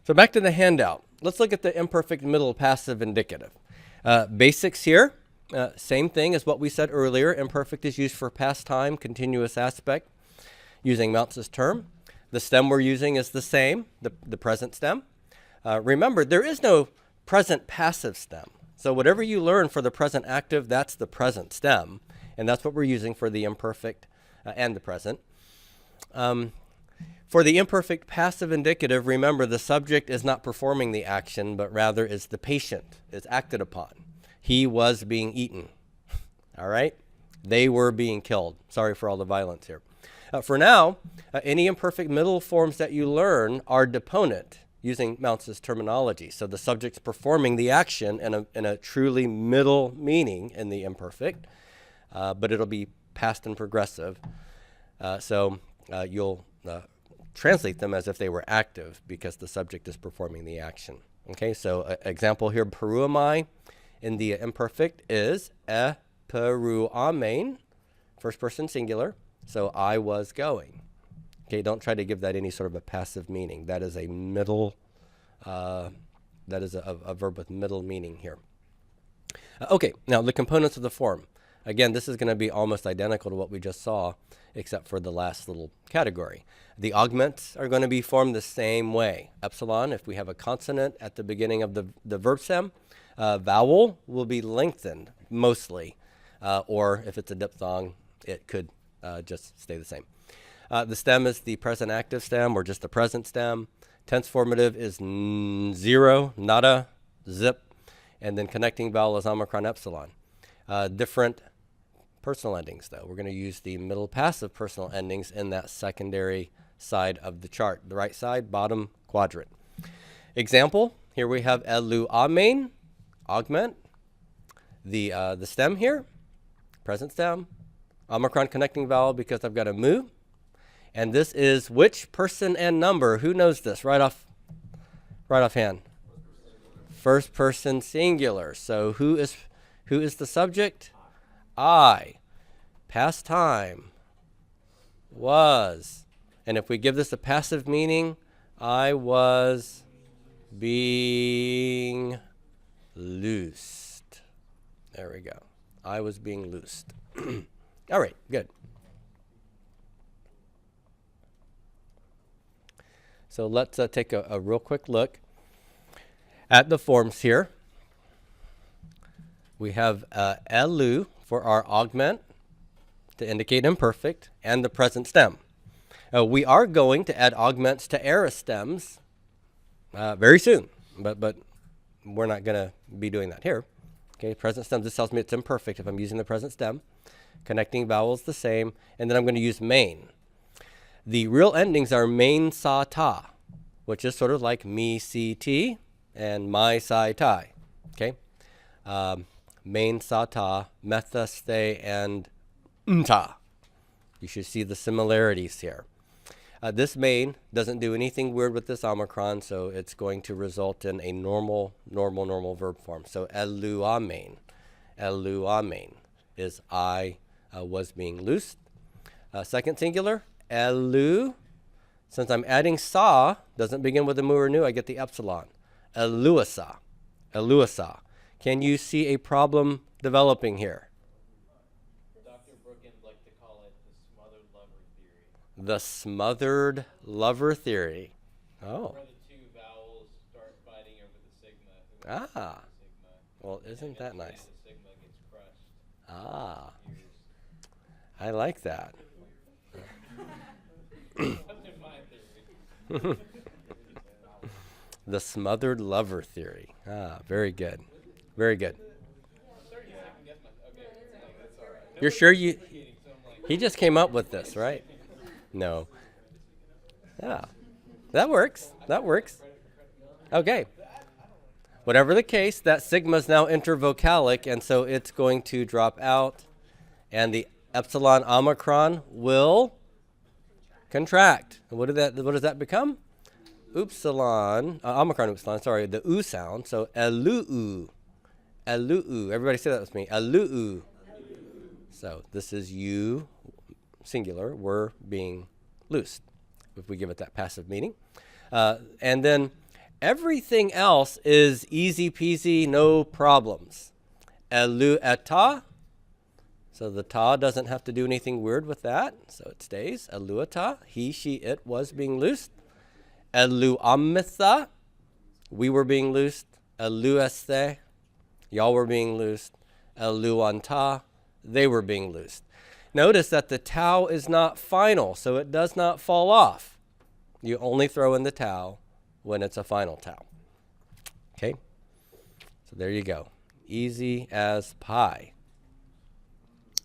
So back to the handout. Let's look at the imperfect middle passive indicative. Basics here, same thing as what we said earlier. Imperfect is used for past time, continuous aspect, using Mounce's term. The stem we're using is the same, the present stem. Remember, there is no present passive stem. So whatever you learn for the present active, that's the present stem. And that's what we're using for the imperfect and the present. For the imperfect passive indicative, remember the subject is not performing the action, but rather is the patient, is acted upon. He was being eaten. All right? They were being killed. Sorry for all the violence here. For now, any imperfect middle forms that you learn are deponent, using Mounce's terminology. So the subject's performing the action in a truly middle meaning in the imperfect, but it'll be past and progressive. So you'll translate them as if they were active because the subject is performing the action. Okay, so example here, peruamai in the imperfect is e peruamen, first person singular. So I was going. Okay, don't try to give that any sort of a passive meaning. That is a middle, that is a verb with middle meaning here. Okay, now the components of the form. Again, this is going to be almost identical to what we just saw, except for the last little category. The augments are going to be formed the same way. Epsilon, if we have a consonant at the beginning of the verb stem, vowel will be lengthened mostly, or if it's a diphthong, it could just stay the same. The stem is the present active stem or just the present stem. Tense formative is zero, nada, zip, and then connecting vowel is omicron epsilon. Different personal endings, though. We're going to use the middle passive personal endings in that secondary side of the chart. The right side, bottom quadrant. Example, here we have elu amen, augment. The stem here, present stem, omicron connecting vowel because I've got a mu. And this is which person and number? Who knows this right offhand? First person singular. So who is the subject? I. Past time. Was. And if we give this a passive meaning, I was being loosed. There we go. I was being loosed. All right, good. So let's take a real quick look at the forms here. We have elu for our augment to indicate imperfect and the present stem. We are going to add augments to aorist stems very soon, but we're not going to be doing that here. Okay, present stem, this tells me it's imperfect if I'm using the present stem. Connecting vowels the same, and then I'm going to use main. The real endings are main sa ta, which is sort of like me si ti and my si tai. Okay, main sa ta, metha ste, and mta. You should see the similarities here. This main doesn't do anything weird with this omicron, so it's going to result in a normal verb form. So elu amen is I was being loosed. Second singular, elu. Since I'm adding sa, doesn't begin with a mu or nu, I get the epsilon. Eluasa. Can you see a problem developing here? Dr. Brookins liked to call it the smothered lover theory. The smothered lover theory. Oh. Where the two vowels start fighting over the sigma. Ah. Sigma. Well, isn't that nice? The sigma gets crushed. Ah. I like that. Wasn't my theory. The smothered lover theory. Ah, very good. Very good. You're sure he just came up with this, right? No. Yeah. That works. Okay. Whatever the case, that sigma is now intervocalic, and so it's going to drop out, and the epsilon omicron will contract. And what does that become? Upsilon, omicron upsilon, sorry, the u sound. So elu. Everybody say that with me. Elu. So this is you, singular, were being loosed, if we give it that passive meaning. And then Everything else is easy peasy, no problems. Elu eta. So the ta doesn't have to do anything weird with that. So it stays. Elu eta. He, she, it was being loosed. Elu amitha. We were being loosed. Elu este. Y'all were being loosed. Elu anta. They were being loosed. Notice that the tau is not final, so it does not fall off. You only throw in the tau when it's a final tau. Okay? So there you go. Easy as pie.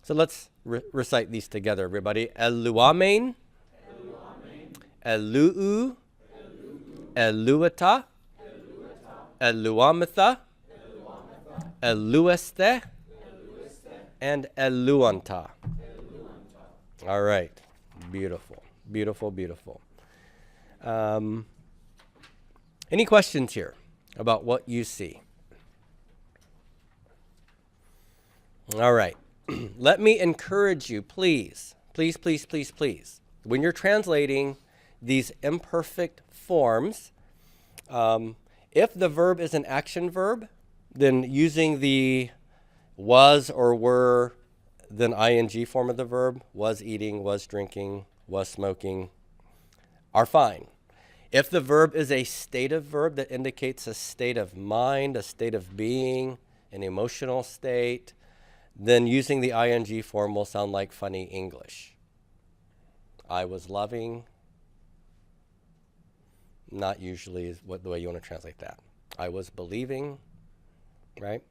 So let's recite these together, everybody. Eluamein, eluu, eluata, eluamitha, elueste, and eluanta. All right. Beautiful, beautiful, beautiful. Any questions here about what you see? All right. Let me encourage you, please, please, please, please, please, when you're translating these imperfect forms, if the verb is an action verb, then using the was or were, then ing form of the verb, was eating, was drinking, was smoking, are fine. If the verb is a stative verb that indicates a state of mind, a state of being, an emotional state, then using the ing form will sound like funny English. I was loving, not usually is the way you want to translate that. I was believing, right?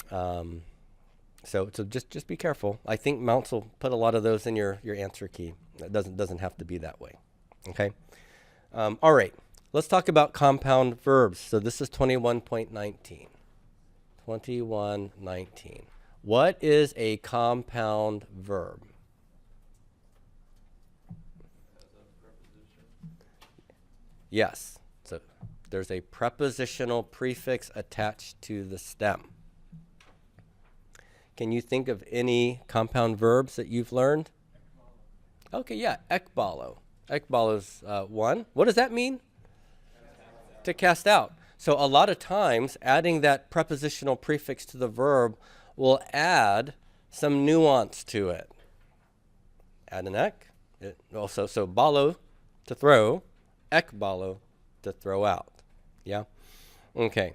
So just be careful. I think Mounce will put a lot of those in your answer key. It doesn't have to be that way. Okay. All right. Let's talk about compound verbs. So this is 21.19. 21.19. What is a compound verb? Yes. So there's a prepositional prefix attached to the stem. Can you think of any compound verbs that you've learned? Okay, yeah, ekbalo. Ekbalo is one. What does that mean? To cast out. So a lot of times, adding that prepositional prefix to the verb will add some nuance to it. Add an ek. So balo, to throw. Ekbalo, to throw out. Yeah? Okay.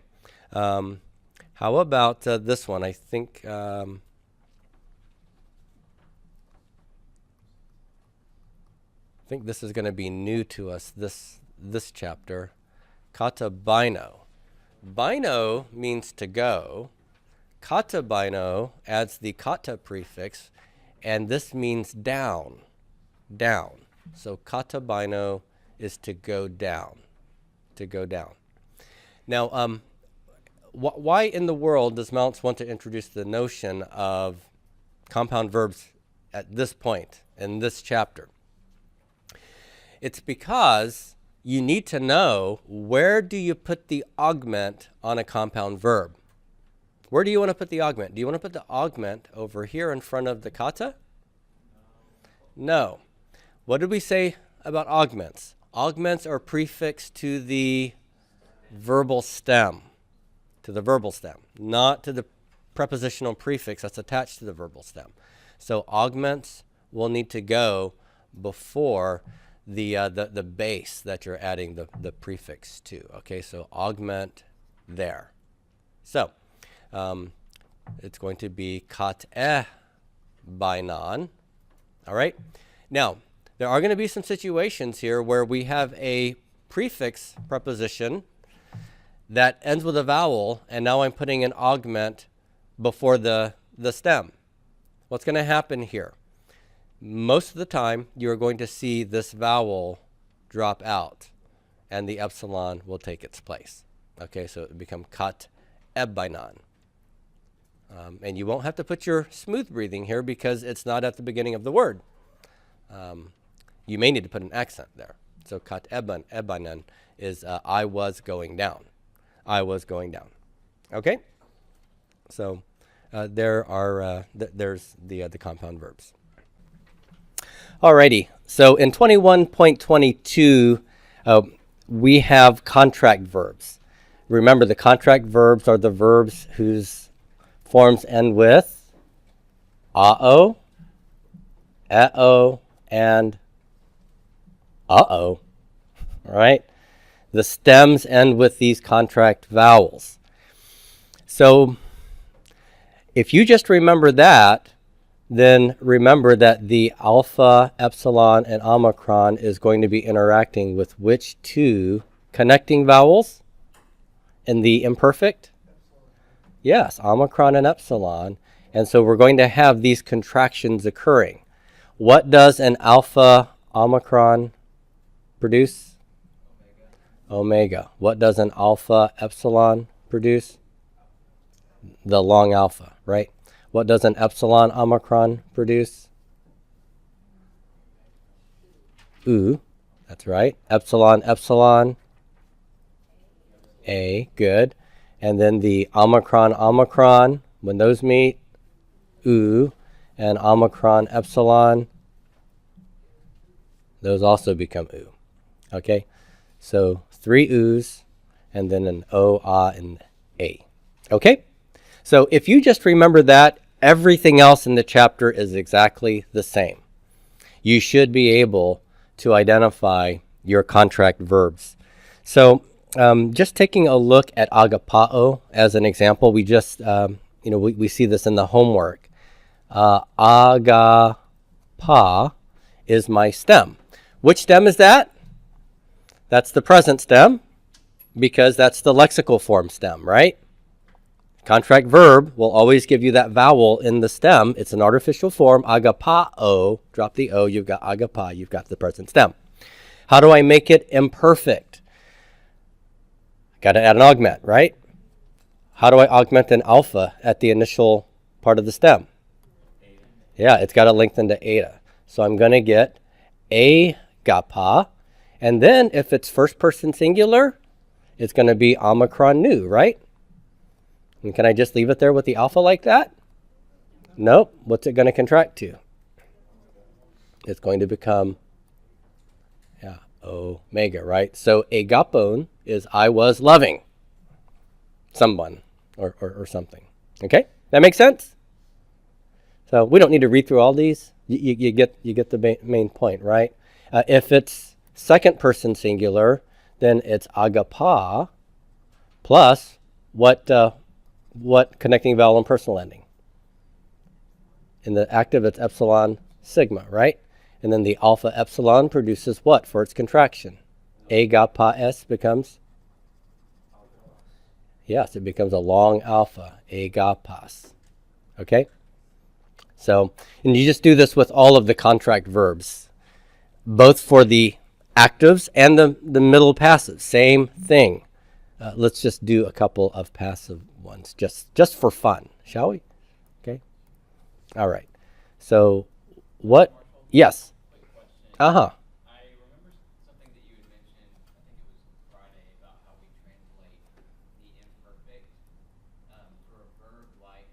How about this one? I think this is going to be new to us this chapter. Kata bino. Bino means to go. Kata bino adds the kata prefix, and this means down. Down. So kata bino is to go down. To go down. Now, why in the world does Mounce want to introduce the notion of compound verbs at this point in this chapter? It's because you need to know, where do you put the augment on a compound verb? Where do you want to put the augment? Do you want to put the augment over here in front of the kata? No. What did we say about augments? Augments are prefixed to the verbal stem. To the verbal stem, not to the prepositional prefix that's attached to the verbal stem. So augments will need to go before the base that you're adding the prefix to. Okay, so augment there. So it's going to be kat bainan. All right. Now there are going to be some situations here where we have a prefix preposition that ends with a vowel, and now I'm putting an augment before the stem. What's going to happen here? Most of the time, you're going to see this vowel drop out, and the epsilon will take its place. Okay, so it will become kat ebainan. And you won't have to put your smooth breathing here because it's not at the beginning of the word. You may need to put an accent there. So kat ebainan is I was going down. I was going down. Okay? So there's the compound verbs. Alrighty. So in 21.22, we have contract verbs. Remember, the contract verbs are the verbs whose forms end with a-o, e-o, and uh-oh, all right? The stems end with these contract vowels. So if you just remember that, then remember that the alpha, epsilon, and omicron is going to be interacting with which two connecting vowels in the imperfect? Yes, omicron and epsilon. And so we're going to have these contractions occurring. What does an alpha omicron produce? Omega. What does an alpha epsilon produce? The long alpha, right? What does an epsilon omicron produce? Oo, that's right. Epsilon, epsilon, A, good. And then the omicron, omicron, when those meet, oo, and omicron, epsilon, those also become oo. Okay, so 3 oos, and then an o, ah, and a. Okay, so if you just remember that, everything else in the chapter is exactly the same. You should be able to identify your contract verbs. So just taking a look at agapao as an example, we just, we see this in the homework. Agapa is my stem. Which stem is that? That's the present stem, because that's the lexical form stem, right? Contract verb will always give you that vowel in the stem. It's an artificial form, agapao. Drop the O, you've got agapa, you've got the present stem. How do I make it imperfect? Got to add an augment, right? How do I augment an alpha at the initial part of the stem? Yeah, it's got to lengthen to eta. So I'm going to get agapa. And then if it's first person singular, it's going to be omicron nu, right? And can I just leave it there with the alpha like that? Nope. What's it going to contract to? It's going to become omega, right? So agapon is I was loving someone or something. Okay? That makes sense? So we don't need to read through all these. You get the main point, right? If it's second person singular, then it's agapa plus what connecting vowel and personal ending? In the active, it's epsilon sigma, right? And then the alpha epsilon produces what for its contraction? Agapa s becomes? Yes, it becomes a long alpha, agapas. Okay? So, and you just do this with all of the contract verbs, both for the actives and the middle passives. Same thing. Let's just do a couple of passive ones, just for fun, shall we? Okay. All right. So, what? Yes. Uh-huh. I remember something that you had mentioned, I think it was Friday, about how we translate the imperfect for a verb like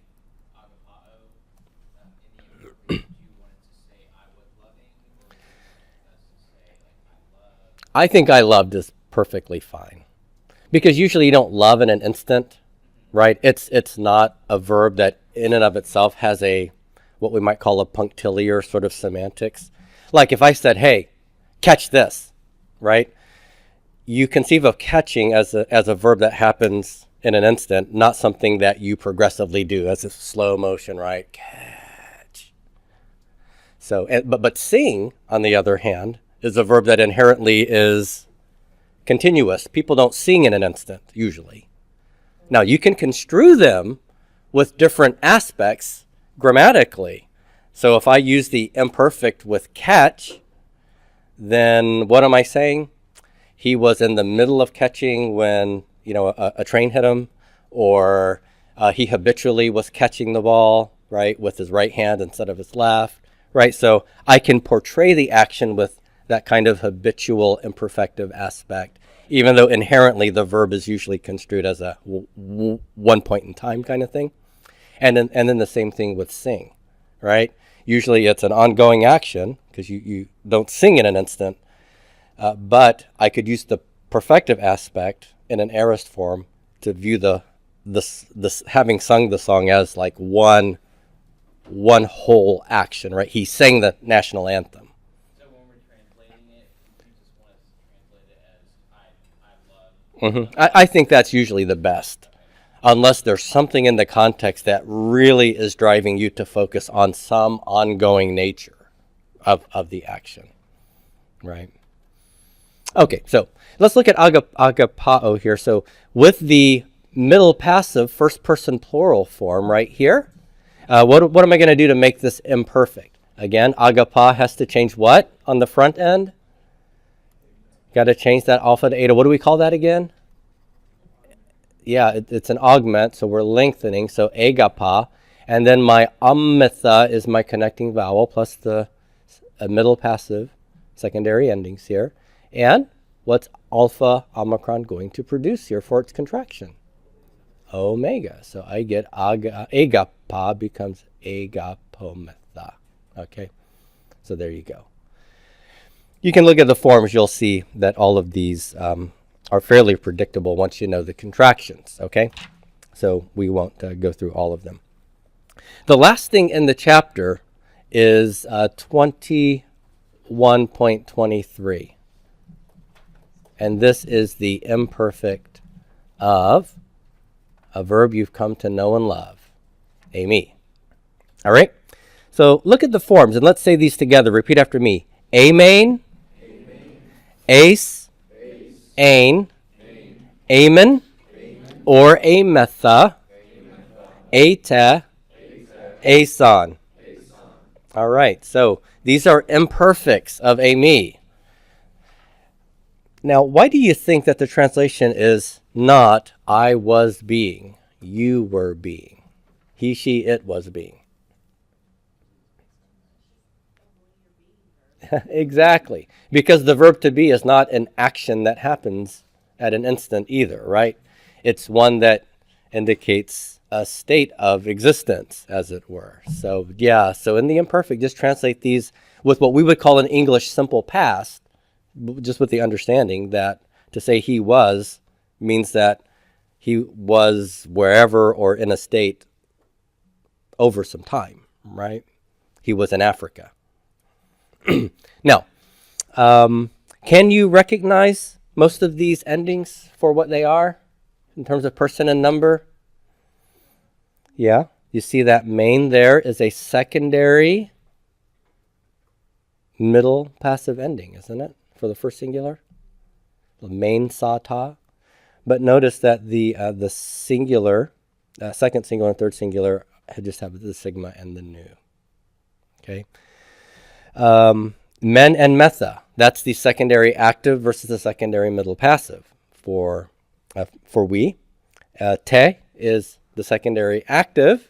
agapao. In the imperfect, you wanted to say I was loving, or you wanted us to say like I love. I think I loved is perfectly fine. Because usually you don't love in an instant, right? It's not a verb that in and of itself has what we might call a punctiliar sort of semantics. Like if I said, hey, catch this, right? You conceive of catching as a verb that happens in an instant, not something that you progressively do as a slow motion, right? Catch. So, but sing, on the other hand, is a verb that inherently is continuous. People don't sing in an instant, usually. Now, you can construe them with different aspects grammatically. So if I use the imperfect with catch, then what am I saying? He was in the middle of catching when, a train hit him, or he habitually was catching the ball, right, with his right hand instead of his left, right? So I can portray the action with that kind of habitual imperfective aspect, even though inherently the verb is usually construed as a one point in time kind of thing. And then the same thing with sing, right? Usually it's an ongoing action because you don't sing in an instant, but I could use the perfective aspect in an aorist form to view the having sung the song as like one whole action, right? He sang the national anthem. So when we're translating it, you just want us to translate it as I love. I think that's usually the best, unless there's something in the context that really is driving you to focus on some ongoing nature of the action, right? Okay, so let's look at agapao here. So with the middle passive first person plural form right here, what am I going to do to make this imperfect? Again, agapa has to change what on the front end? Got to change that alpha to eta. What do we call that again? Yeah, it's an augment, so we're lengthening. So agapa. And then my amitha is my connecting vowel plus the middle passive secondary endings here. And what's alpha omicron going to produce here for its contraction? Omega. So I get agapa becomes agapometha. Okay, so there you go. You can look at the forms. You'll see that all of these are fairly predictable once you know the contractions. Okay, so we won't go through all of them. The last thing in the chapter is 21.23. And this is the imperfect of a verb you've come to know and love, me. All right? So look at the forms, and let's say these together. Repeat after me. Amain, ace, ain, amen, or ametha, ata, ason. All right, so these are imperfects of me. Now, why do you think that the translation is not I was being, you were being, he, she, it was being? Exactly, because the verb to be is not an action that happens at an instant either, right? It's one that indicates a state of existence, as it were. So yeah, so in the imperfect, just translate these with what we would call in English simple past, just with the understanding that to say he was means that he was wherever or in a state over some time, right? He was in Africa. Now, can you recognize most of these endings for what they are in terms of person and number? Yeah, you see that main there is a secondary middle passive ending, isn't it? For the first singular, the main sata. But notice that the singular, second singular and third singular just have the sigma and the nu. Okay. Men and metha. That's the secondary active versus the secondary middle passive for we. Te is the secondary active,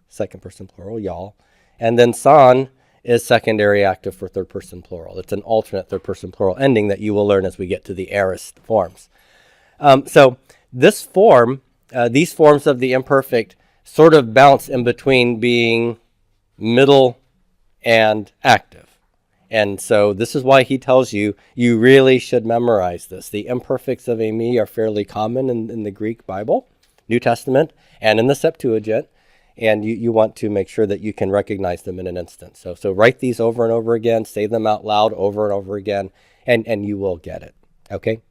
second person plural, y'all. And then san is secondary active for third person plural. It's an alternate third person plural ending that you will learn as we get to the aorist forms. So this form, these forms of the imperfect sort of bounce in between being middle and active. And so this is why he tells you, you really should memorize this. The imperfects of me are fairly common in the Greek Bible, New Testament, and in the Septuagint. And you want to make sure that you can recognize them in an instant. So write these over and over again, say them out loud over and over again, and you will get it. Okay?